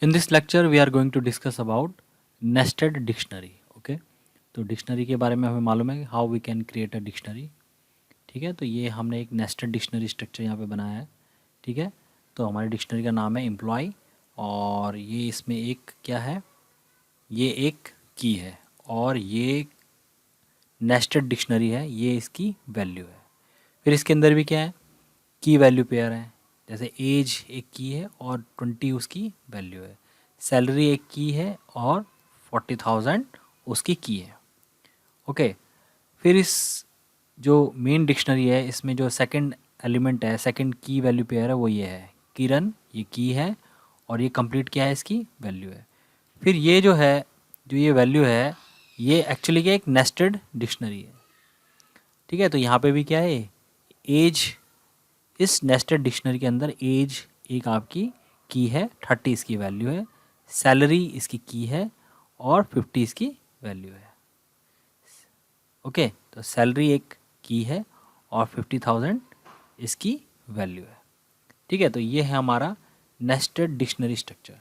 In this lecture, we are going to discuss about nested dictionary. Okay, तो dictionary के बारे में हमें मालूम है how we can create a dictionary. ठीक है, तो ये हमने एक नेस्टेड डिक्शनरी स्ट्रक्चर यहाँ पे बनाया है. ठीक है, तो हमारी डिक्शनरी का नाम है एम्प्लॉय और ये इसमें एक क्या है, ये एक की है और ये नेस्टेड डिक्शनरी है, ये इसकी वैल्यू है. फिर इसके अंदर भी क्या है, की वैल्यू पेयर है. जैसे एज एक की है और 20 उसकी वैल्यू है. सैलरी एक की है और 40,000 उसकी की है. ओके, फिर इस जो मेन डिक्शनरी है इसमें जो सेकंड एलिमेंट है, सेकंड की वैल्यू पेयर है, वो ये है किरण, ये की है और ये कंप्लीट क्या है, इसकी वैल्यू है. फिर ये जो है, जो ये वैल्यू है, ये एक्चुअली क्या एक नेस्टेड डिक्शनरी है. ठीक है, तो यहाँ पे भी क्या है, एज, इस नेस्टेड डिक्शनरी के अंदर एज एक आपकी की है, 30 इसकी वैल्यू है, सैलरी इसकी की है और 50 इसकी वैल्यू है. ओके, तो सैलरी एक की है और 50,000 इसकी वैल्यू है. ठीक है, तो ये है हमारा नेस्टेड डिक्शनरी स्ट्रक्चर.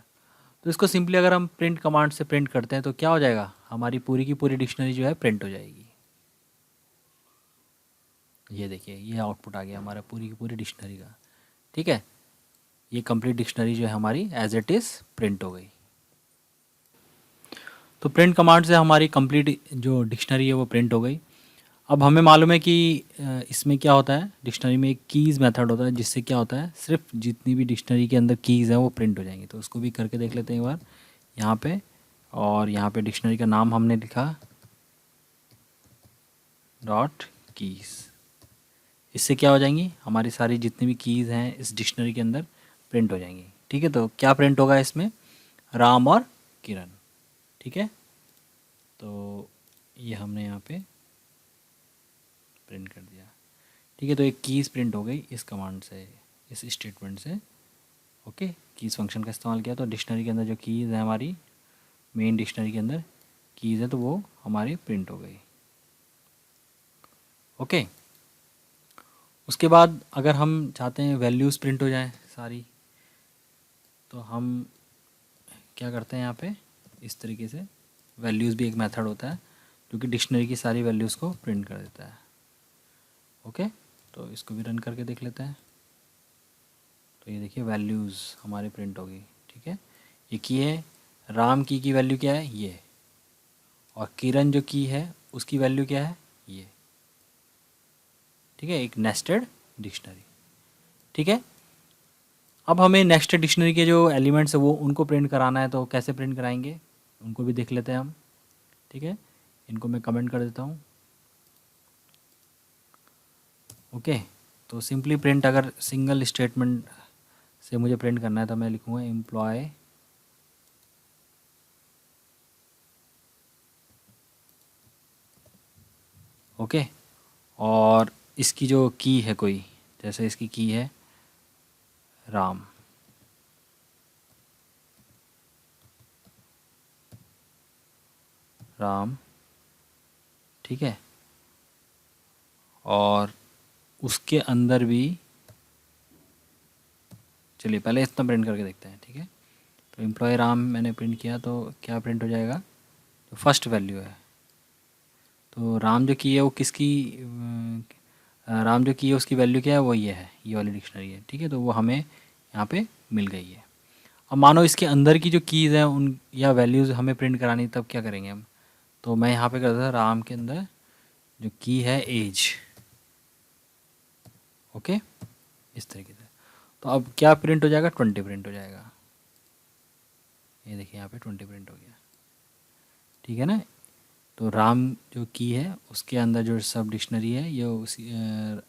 तो इसको सिंपली अगर हम प्रिंट कमांड से प्रिंट करते हैं तो क्या हो जाएगा, हमारी पूरी की पूरी डिक्शनरी जो है प्रिंट हो जाएगी. ये देखिए, ये आउटपुट आ गया हमारा पूरी की पूरी डिक्शनरी का. ठीक है, ये कंप्लीट डिक्शनरी जो है हमारी एज इट इज़ प्रिंट हो गई. तो प्रिंट कमांड से हमारी कंप्लीट जो डिक्शनरी है वो प्रिंट हो गई. अब हमें मालूम है कि इसमें क्या होता है, डिक्शनरी में एक कीज़ मेथड होता है जिससे क्या होता है, सिर्फ जितनी भी डिक्शनरी के अंदर कीज़ हैं वो प्रिंट हो जाएंगी. तो उसको भी करके देख लेते हैं एक बार यहाँ पे. और यहाँ पे डिक्शनरी का नाम हमने लिखा डॉट कीज़. इससे क्या हो जाएंगी, हमारी सारी जितनी भी कीज़ हैं इस डिक्शनरी के अंदर प्रिंट हो जाएंगी. ठीक है, तो क्या प्रिंट होगा इसमें, राम और किरण. ठीक है, तो ये हमने यहाँ पे प्रिंट कर दिया. ठीक है, तो एक कीज़ प्रिंट हो गई इस कमांड से, इस स्टेटमेंट से. ओके, कीज़ फंक्शन का इस्तेमाल किया तो डिक्शनरी के अंदर जो कीज़ है हमारी मेन डिक्शनरी के अंदर कीज़ है तो वो हमारी प्रिंट हो गई. ओके, उसके बाद अगर हम चाहते हैं वैल्यूज़ प्रिंट हो जाए सारी, तो हम क्या करते हैं यहाँ पे, इस तरीके से वैल्यूज़ भी एक मेथड होता है जो कि डिक्शनरी की सारी वैल्यूज़ को प्रिंट कर देता है. ओके, तो इसको भी रन करके देख लेते हैं. तो ये देखिए वैल्यूज़ हमारे प्रिंट हो गई. ठीक है, ये की है, राम की वैल्यू क्या है ये, और किरण जो की है उसकी वैल्यू क्या है ये. ठीक है, एक नेस्टेड डिक्शनरी. ठीक है, अब हमें नेस्टेड डिक्शनरी के जो एलिमेंट्स है वो उनको प्रिंट कराना है, तो कैसे प्रिंट कराएंगे उनको भी देख लेते हैं हम. ठीक है, इनको मैं कमेंट कर देता हूँ. ओके, तो सिंपली प्रिंट, अगर सिंगल स्टेटमेंट से मुझे प्रिंट करना है तो मैं लिखूँगा एम्प्लॉय ओके, और इसकी जो की है कोई, जैसे इसकी की है राम. राम, ठीक है, और उसके अंदर भी, चलिए पहले इतना प्रिंट करके देखते हैं. ठीक है, तो एम्प्लॉय राम मैंने प्रिंट किया तो क्या प्रिंट हो जाएगा, जो फर्स्ट वैल्यू है. तो राम जो की है वो किसकी, राम जो की है उसकी वैल्यू क्या है, वो ये वाली डिक्शनरी है. ठीक है, तो वो हमें यहाँ पे मिल गई है. अब मानो इसके अंदर की जो कीज़ हैं उन या वैल्यूज़ हमें प्रिंट करानी, तब क्या करेंगे हम, तो मैं यहाँ पे करता था राम के अंदर जो की है एज. ओके, इस तरीके से. तो अब क्या प्रिंट हो जाएगा, 20 प्रिंट हो जाएगा. ये देखिए यहाँ पे 20 प्रिंट हो गया. ठीक है ना, तो राम जो की है उसके अंदर जो सब डिक्शनरी है ये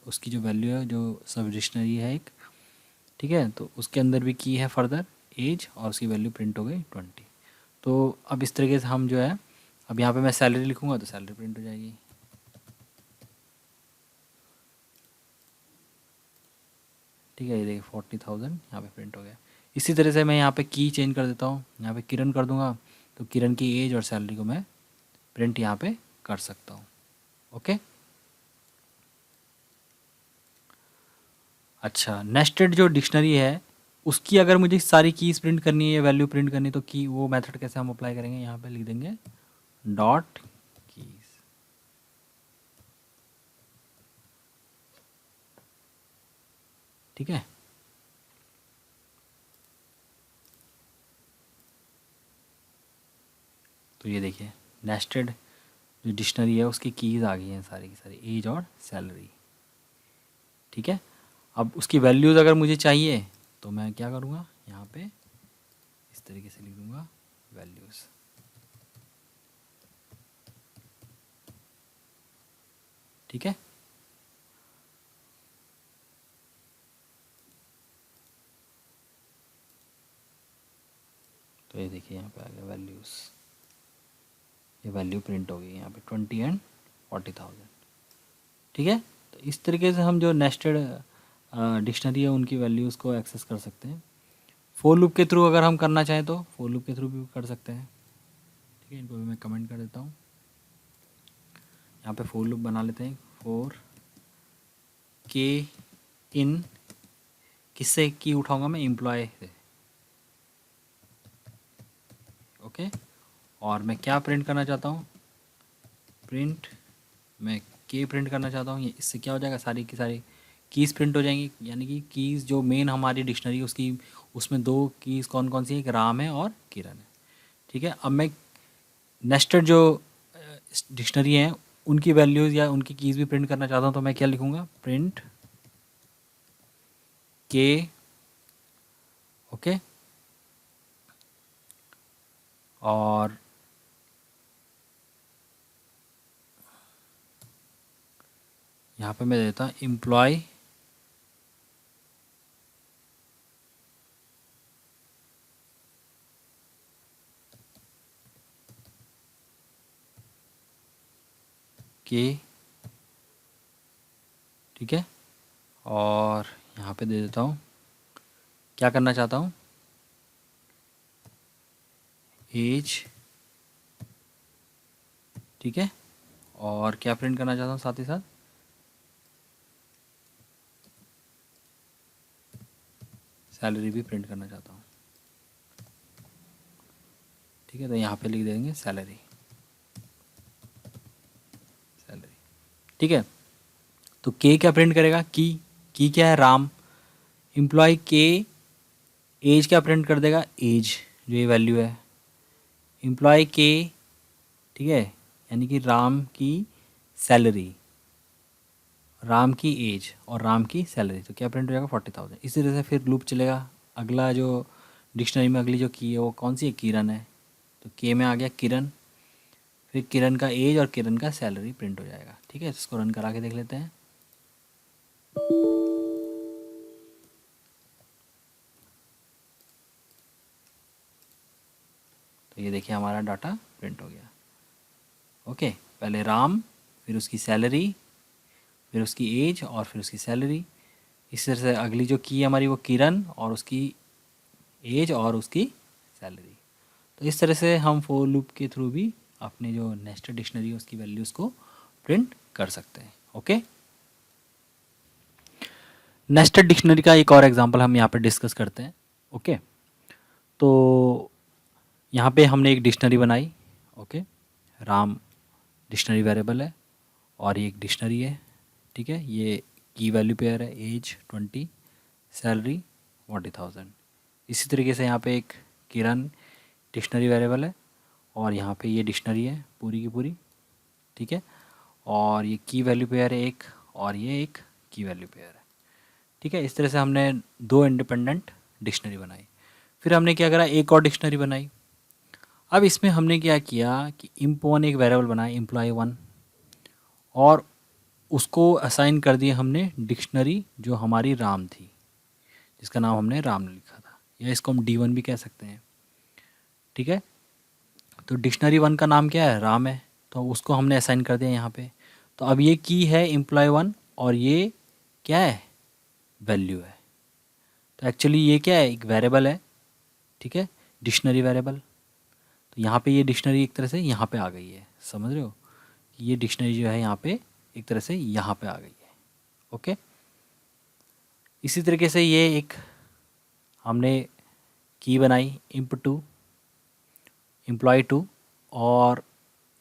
उसकी जो वैल्यू है जो सब डिक्शनरी है एक. ठीक है, तो उसके अंदर भी की है फर्दर एज और उसकी वैल्यू प्रिंट हो गई 20. तो अब इस तरीके से हम जो है, अब यहाँ पे मैं सैलरी लिखूँगा तो सैलरी प्रिंट हो जाएगी. ठीक है, ये देखिए 40,000 यहाँ पे प्रिंट हो गया. इसी तरह से मैं यहाँ पे की चेंज कर देता हूँ, यहाँ पे किरण कर दूँगा तो किरण की एज और सैलरी को मैं प्रिंट यहाँ पे कर सकता हूँ. ओके, अच्छा, नेस्टेड जो डिक्शनरी है उसकी अगर मुझे सारी कीज़ प्रिंट करनी है या वैल्यू प्रिंट करनी है तो की वो मेथड कैसे हम अप्लाई करेंगे, यहाँ पे लिख देंगे डॉट कीज। ठीक है, तो ये देखिए नेस्टेड जो डिक्शनरी है उसकी कीज़ आ गई हैं सारी की सारी, एज और सैलरी। ठीक है, अब उसकी वैल्यूज़ अगर मुझे चाहिए तो मैं क्या करूँगा, यहाँ पे इस तरीके से लिख दूँगा वैल्यूज़। ठीक है, तो ये देखिए यहाँ पे आ गया वैल्यूज़, ये वैल्यू प्रिंट हो गई यहाँ पे 20 एंड 40,000। ठीक है, तो इस तरीके से हम जो नेस्टेड डिक्शनरी है उनकी वैल्यूज़ को एक्सेस कर सकते हैं। फोर लूप के थ्रू अगर हम करना चाहें तो फोर लूप के थ्रू भी कर सकते हैं। ठीक है, इनको भी मैं कमेंट कर देता हूँ। यहाँ पे फोर लूप बना लेते हैं, फोर के इन, किससे की उठाऊंगा मैं, एम्प्लॉय से। ओके, और मैं क्या प्रिंट करना चाहता हूँ, प्रिंट, मैं के प्रिंट करना चाहता हूँ। ये इससे क्या हो जाएगा, सारी की सारी कीज़ प्रिंट हो जाएंगी, यानी कि कीज़ जो मेन हमारी डिक्शनरी उसकी, उसमें दो कीज़ कौन कौन सी है, एक राम है और किरण है। ठीक है, अब मैं नेस्टेड जो डिक्शनरी हैं उनकी वैल्यूज़ या उनकी कीज़ भी प्रिंट करना चाहता हूँ, तो मैं क्या लिखूँगा, प्रिंट के। ओके, और यहाँ पे मैं देता हूँ एम्प्लॉय के। ठीक है, और यहाँ पे दे देता हूँ, क्या करना चाहता हूँ, एज। ठीक है, और क्या प्रिंट करना चाहता हूँ साथ ही साथ, सैलरी भी प्रिंट करना चाहता हूँ। ठीक है, तो यहाँ पे लिख देंगे सैलरी, सैलरी। ठीक है, तो के क्या प्रिंट करेगा, की क्या है, राम। एम्प्लॉय के एज क्या प्रिंट कर देगा, एज, जो ये वैल्यू है एम्प्लॉय के। ठीक है, यानी कि राम की सैलरी, राम की एज और राम की सैलरी, तो क्या प्रिंट हो जाएगा, 40,000। इसी तरह से फिर लूप चलेगा। अगला जो डिक्शनरी में अगली जो की है वो कौन सी है, किरण है, तो के में आ गया किरण, फिर किरण का एज और किरण का सैलरी प्रिंट हो जाएगा। ठीक है, इसको रन करा के देख लेते हैं। तो ये देखिए हमारा डाटा प्रिंट हो गया। ओके, पहले राम, फिर उसकी सैलरी, फिर उसकी एज और फिर उसकी सैलरी। इस तरह से अगली जो की है हमारी वो किरण और उसकी एज और उसकी सैलरी। तो इस तरह से हम फोर लूप के थ्रू भी अपने जो नेस्टेड डिक्शनरी है उसकी वैल्यूज़ को प्रिंट कर सकते हैं। ओके, नेस्टेड डिक्शनरी का एक और एग्जांपल हम यहाँ पे डिस्कस करते हैं। ओके, तो यहाँ पे हमने एक डिक्शनरी बनाई। ओके, राम डिक्शनरी वेरिएबल है और ये एक डिक्शनरी है। ठीक है, ये की वैल्यू पेयर है, एज 20, सैलरी 40,000। इसी तरीके से यहाँ पे एक किरण डिक्शनरी वेरिएबल है और यहाँ पे ये डिक्शनरी है पूरी की पूरी। ठीक है, और ये की वैल्यू पेयर है एक, और ये एक की वैल्यू पेयर है। ठीक है, इस तरह से हमने दो इंडिपेंडेंट डिक्शनरी बनाई। फिर हमने क्या करा, एक और डिक्शनरी बनाई। अब इसमें हमने क्या किया कि इम्प1 एक वेरिएबल बनाया, एम्प्लॉय 1, और उसको असाइन कर दिया हमने डिक्शनरी जो हमारी राम थी, जिसका नाम हमने राम लिखा था, या इसको हम D1 भी कह सकते हैं। ठीक है, तो डिक्शनरी 1 का नाम क्या है, राम है, तो उसको हमने असाइन कर दिया यहाँ पे। तो अब ये की है एम्प्लॉय 1 और ये क्या है, वैल्यू है। तो एक्चुअली ये क्या है, एक वेरिएबल है। ठीक है, डिक्शनरी वेरिएबल। तो यहाँ पे ये डिक्शनरी एक तरह से यहाँ पे आ गई है, समझ रहे हो कि ये डिक्शनरी जो है यहाँ पे एक तरह से यहाँ पे आ गई है। ओके, इसी तरीके से ये एक हमने की बनाई imp2 employee2 और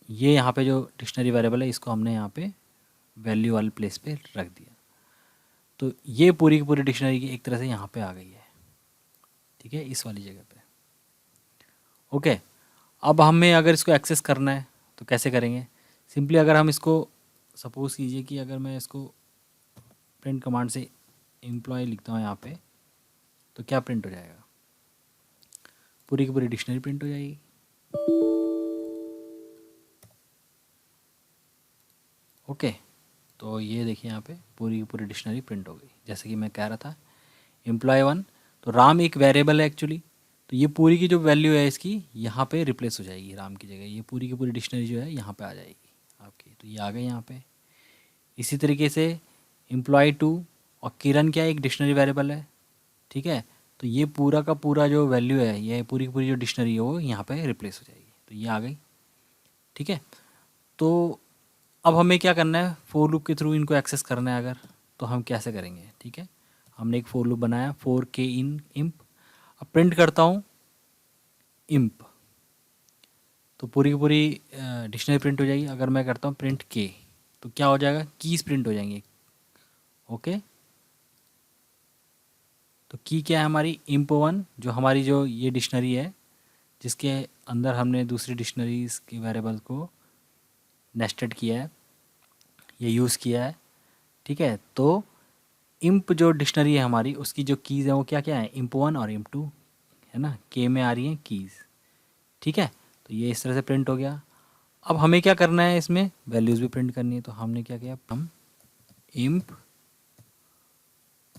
ये यहाँ पे जो डिक्शनरी वेरिएबल है इसको हमने यहाँ पे वैल्यू वाले प्लेस पे रख दिया। तो ये पूरी की पूरी डिक्शनरी की एक तरह से यहाँ पे आ गई है, ठीक है, इस वाली जगह पे। ओके, अब हमें अगर इसको एक्सेस करना है तो कैसे करेंगे? सिंपली अगर हम इसको सपोज़ कीजिए कि अगर मैं इसको प्रिंट कमांड से एम्प्लॉय लिखता हूँ यहाँ पे, तो क्या प्रिंट हो जाएगा? पूरी की पूरी डिक्शनरी प्रिंट हो जाएगी। ओके, तो ये देखिए यहाँ पे पूरी की पूरी डिक्शनरी प्रिंट हो गई। जैसे कि मैं कह रहा था एम्प्लॉय1, तो राम एक वेरिएबल है एक्चुअली, तो ये पूरी की जो वैल्यू है इसकी यहाँ पे रिप्लेस हो जाएगी राम की जगह। ये पूरी की पूरी डिक्शनरी जो है यहाँ पे आ जाएगी आपकी, तो ये आ गई यहाँ पे। इसी तरीके से एम्प्लॉय2 और किरण क्या एक डिक्शनरी वेरिएबल है, ठीक है, तो ये पूरा का पूरा जो वैल्यू है, ये पूरी की पूरी जो डिक्शनरी है वो यहाँ पे रिप्लेस हो जाएगी, तो ये आ गई, ठीक है। तो अब हमें क्या करना है, फोर लूप के थ्रू इनको एक्सेस करना है अगर, तो हम कैसे करेंगे, ठीक है। हमने एक फोर लूप बनाया 4k इन imp। अब प्रिंट करता हूँ imp, तो पूरी की पूरी डिक्शनरी प्रिंट हो जाएगी। अगर मैं करता हूँ प्रिंट k, तो क्या हो जाएगा, कीज़ प्रिंट हो जाएंगी। ओके, तो की क्या है हमारी, imp1, जो हमारी जो ये डिक्शनरी है जिसके अंदर हमने दूसरी डिक्शनरीज की वेरिएबल को नेस्टेड किया है, ये यूज़ किया है, ठीक है। तो imp जो डिक्शनरी है हमारी उसकी जो कीज़ है वो क्या क्या है, imp1 और imp2 है ना, k में आ रही हैं कीज़, ठीक है। तो ये इस तरह से प्रिंट हो गया। अब हमें क्या करना है, इसमें वैल्यूज़ भी प्रिंट करनी है, तो हमने क्या किया, हम imp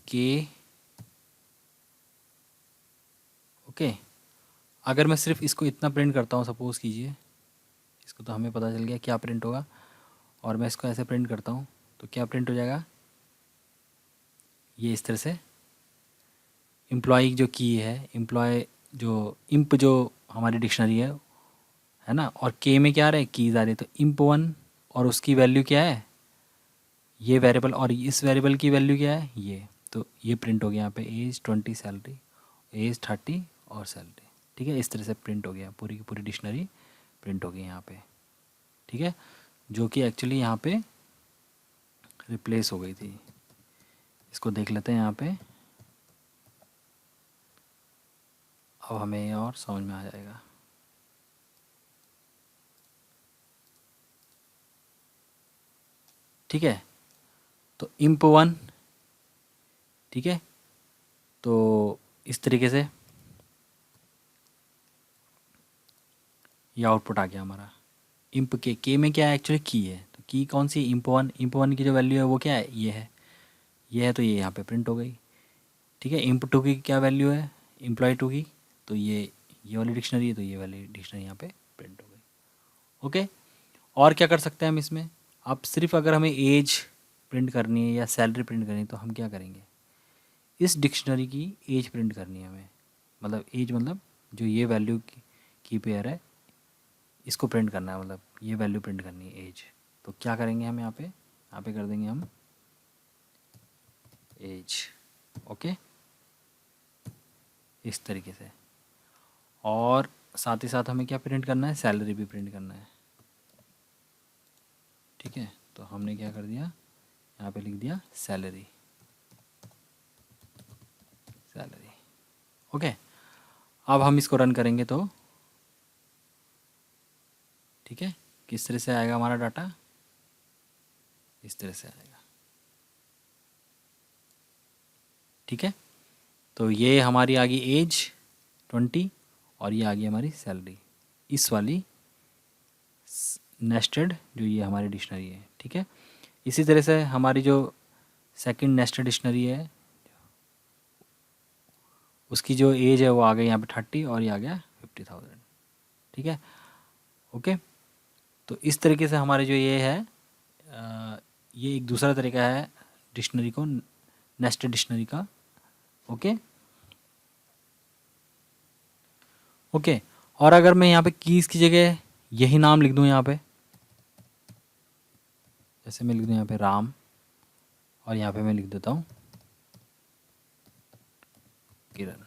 k, ओके। अगर मैं सिर्फ इसको इतना प्रिंट करता हूँ, सपोज़ कीजिए इसको, तो हमें पता चल गया क्या प्रिंट होगा। और मैं इसको ऐसे प्रिंट करता हूँ तो क्या प्रिंट हो जाएगा, ये इस तरह से एम्प्लॉय जो की है, एम्प्लॉय जो imp जो हमारी डिक्शनरी है ना, और k में क्या आ रहा है, कीज़ आ रही है, तो imp1 और उसकी वैल्यू क्या है, ये वेरिएबल, और इस वेरिएबल की वैल्यू क्या है, ये, तो ये प्रिंट हो गया यहाँ पे एज 20 सैलरी, एज 30 और सैलरी, ठीक है। इस तरह से प्रिंट हो गया, पूरी की पूरी डिक्शनरी प्रिंट हो गई यहाँ पे, ठीक है, जो कि एक्चुअली यहाँ पे रिप्लेस हो गई थी। इसको देख लेते हैं यहाँ पे, अब हमें और समझ में आ जाएगा। ठीक है, तो imp1, ठीक है, तो इस तरीके से ये आउटपुट आ गया हमारा। imp के में क्या है, एक्चुअली की है, तो की कौन सी, imp1 की जो वैल्यू है वो क्या है, ये है, तो ये यहाँ पे प्रिंट हो गई, ठीक है। imp2 की क्या वैल्यू है, employee2 की, तो ये वाली डिक्शनरी है, तो ये वाली डिक्शनरी यहाँ पे प्रिंट हो गई। ओके, और क्या कर सकते हैं हम इसमें, अब सिर्फ अगर हमें एज प्रिंट करनी है या सैलरी प्रिंट करनी है तो हम क्या करेंगे, इस डिक्शनरी की एज प्रिंट करनी है हमें, मतलब एज मतलब जो ये वैल्यू की पेयर है इसको प्रिंट करना है, मतलब ये वैल्यू प्रिंट करनी है एज। तो क्या करेंगे हम यहाँ पे कर देंगे हम एज, ओके, इस तरीके से। और साथ ही साथ हमें क्या प्रिंट करना है, सैलरी भी प्रिंट करना है, ठीक है। तो हमने क्या कर दिया, यहाँ पे लिख दिया सैलरी, ओके। अब हम इसको रन करेंगे तो ठीक है, किस तरह से आएगा हमारा डाटा, इस तरह से आएगा, ठीक है। तो ये हमारी आ गई एज 20 और ये आ गई हमारी सैलरी, इस वाली नेस्टेड जो ये हमारी डिक्शनरी है, ठीक है। इसी तरह से हमारी जो सेकंड नेस्टेड डिक्शनरी है उसकी जो एज है वो आ गई यहाँ पे 30 और ये आ गया 50,000, ठीक है, ओके। तो इस तरीके से हमारे जो ये है ये एक दूसरा तरीका है डिक्शनरी को, नेस्टेड डिक्शनरी का, ओके ओके। और अगर मैं यहाँ पे कीज़ की जगह यही नाम लिख दूँ यहाँ पे, जैसे मैं लिख दूँ यहाँ पे राम, और यहाँ पे मैं लिख देता हूँ किरण,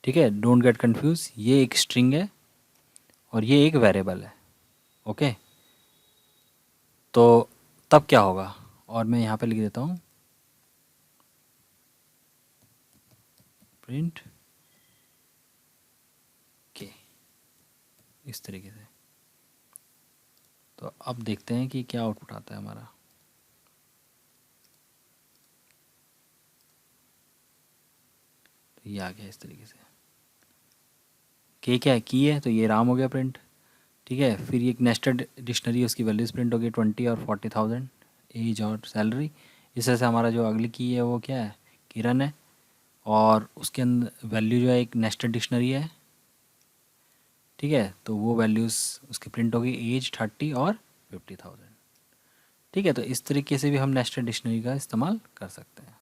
ठीक है, डोंट गेट कंफ्यूज, ये एक स्ट्रिंग है और ये एक वेरिएबल है। ओके, तो तब क्या होगा, और मैं यहाँ पे लिख देता हूँ प्रिंट के, इस तरीके से। तो अब देखते हैं कि क्या आउटपुट आता है हमारा। तो ये आ गया इस तरीके से। के क्या है, की है, तो ये राम हो गया प्रिंट। ठीक है, फिर ये एक नेस्टेड डिक्शनरी, उसकी वैल्यूज़ प्रिंट होगी 20 और 40,000, एज और सैलरी। इस तरह से हमारा जो अगली की है वो क्या है, किरण है, और उसके अंदर वैल्यू जो है एक नेस्टेड डिक्शनरी है। ठीक है, तो वो वैल्यूज़ उसकी प्रिंट होगी एज 30 और 50,000। ठीक है, तो इस तरीके से भी हम नेस्टेड डिक्शनरी का इस्तेमाल कर सकते हैं।